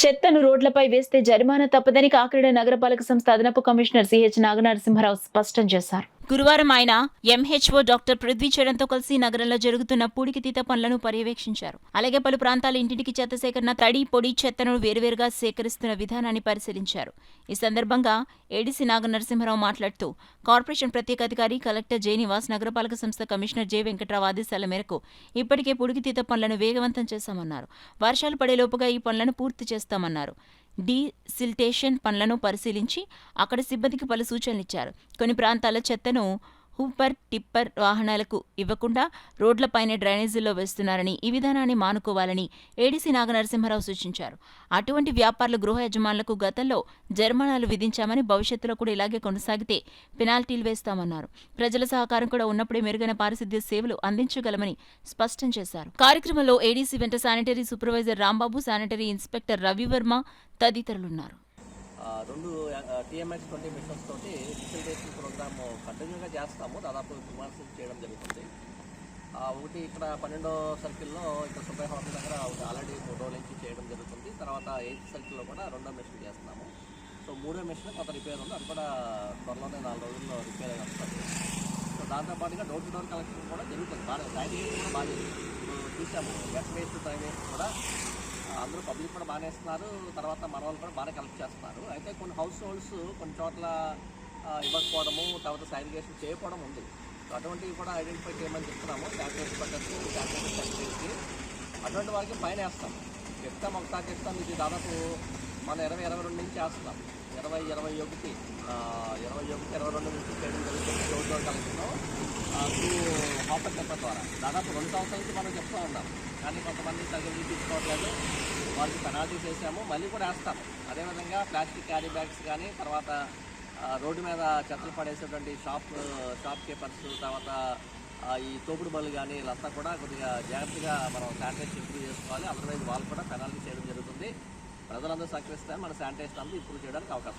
చెత్తను రోడ్లపై వేస్తే జరిమానా తప్పదని కాకినాడ నగరపాలక సంస్థ అదనపు కమిషనర్ సిహెచ్ నాగనరసింహారావు స్పష్టం చేశారు. గురువారం ఆయన ఎంహెచ్ఓ డాక్టర్ పృథ్వీచరణ్తో కలిసి నగరంలో జరుగుతున్న పూడికితీత పనులను పర్యవేక్షించారు. అలాగే పలు ప్రాంతాల ఇంటింటికి చెత్త సేకరణ, తడి, పొడి చెత్తను వేరువేరుగా సేకరిస్తున్న విధానాన్ని పరిశీలించారు. ఈ సందర్భంగా ఏడీసీ నాగనరసింహారావు మాట్లాడుతూ కార్పొరేషన్ ప్రత్యేక అధికారి కలెక్టర్ జె నివాస్, నగరపాలక సంస్థ కమిషనర్ జె వెంకట్రావు ఆదేశాల మేరకు ఇప్పటికే పూడికితీత పనులను వేగవంతం చేశామన్నారు. వర్షాలు పడేలోపుగా ఈ పనులను పూర్తి చేస్తామన్నారు. డీసిల్టేషన్ పనులను పరిశీలించి అక్కడ సిబ్బందికి పలు సూచనలిచ్చారు. కొన్ని ప్రాంతాల చెత్తను హూపర్, టిప్పర్ వాహనాలకు ఇవ్వకుండా రోడ్లపైనే డ్రైనేజీల్లో వేస్తున్నారని, ఈ విధానాన్ని మానుకోవాలని ఏడీసీ నాగనరసింహారావు సూచించారు. అటువంటి వ్యాపారుల, గృహ యజమానులకు గతంలో జరిమానాలు విధించామని, భవిష్యత్తులో కూడా ఇలాగే కొనసాగితే పెనాల్టీలు వేస్తామన్నారు. ప్రజల సహకారం కూడా ఉన్నప్పుడే మెరుగైన పారిశుద్ధ్య సేవలు అందించగలమని స్పష్టం చేశారు. కార్యక్రమంలో ఏడీసీ వెంట sanitary supervisor Rambabu, sanitary inspector Ravi Varma తదితరులున్నారు. రెండు టీఎంఎక్స్ 20 మిషన్స్ తోటి డిజిటలైజేషన్ ప్రోగ్రామ్ కంటిన్యూగా చేస్తాము. దాదాపు 2 months చేయడం జరుగుతుంది. ఒకటి ఇక్కడ 12వ సర్కిల్లో ఇక్కడ సుబ్బయ్య హోటల్ దగ్గర ఆల్రెడీ 3 రోజుల నుంచి చేయడం జరుగుతుంది. తర్వాత 8th సర్కిల్లో కూడా 2వ మిషన్ చేస్తున్నాము. సో 3వ మిషన్ కొంత రిపేర్ ఉంది, అది కూడా త్వరలోనే 4 రోజుల్లో రిపేర్ అయి వస్తుంది. సో దాంతోపాటుగా డోర్ టు డోర్ కలెక్షన్ కూడా జరుగుతుంది. బాగా డ్రైనేజ్ కూడా బాగా జరుగుతుంది. ఇప్పుడు చూసాము వెట్ వేస్ట్, డ్రై వేస్ట్ కూడా అందరూ పబ్లిక్ కూడా బాగానే ఇస్తున్నారు. తర్వాత మన వాళ్ళు కూడా బాగానే కలెక్ట్ చేస్తున్నారు. అయితే కొన్ని హౌస్ హోల్డ్స్ కొన్ని చోట్ల ఇవ్వకపోవడము, తర్వాత శానిటైజేషన్ చేయకపోవడం ఉంది. అటువంటివి కూడా ఐడెంటిఫై చేయమని చెప్తున్నాము. శానిటైజేషన్ పద్ధతి, శానిటైజేషన్ సెక్రటరీకి అటువంటి వారికి ఫైన్ వేస్తాం. చెప్తాం, ఒకసారి చెప్తాం. ఇది దాదాపు మన 2022 నుంచి వేస్తున్నాం. 2021 22 నుంచి చేయడం జరుగుతుంది. Door door collection hopper temper ద్వారా దాదాపు 2 సంవత్సరాల నుంచి మనం చెప్తూ ఉన్నాం. కానీ కొంతమంది తగిలి తీసుకోవట్లేదు, వారికి పెనాల్టీస్ వేసాము, మళ్ళీ కూడా వేస్తాము. అదేవిధంగా ప్లాస్టిక్ క్యారీ బ్యాగ్స్ కానీ, తర్వాత రోడ్డు మీద చెత్తలు పడేసేటువంటి షాప్ కీపర్స్, తర్వాత ఈ తోపుడు బళ్ళు కానీ వీళ్ళంతా కూడా కొద్దిగా జాగ్రత్తగా మనం శానిటైజేషన్ ఇంప్రూవ్ చేసుకోవాలి. అదర్వైజ్ వాళ్ళు కూడా పెనాల్టీ చేయడం జరుగుతుంది. ప్రజలందరూ సహకరిస్తే మన శానిటైజేషన్ అంతా ఇంప్రూవ్ చేయడానికి అవకాశం.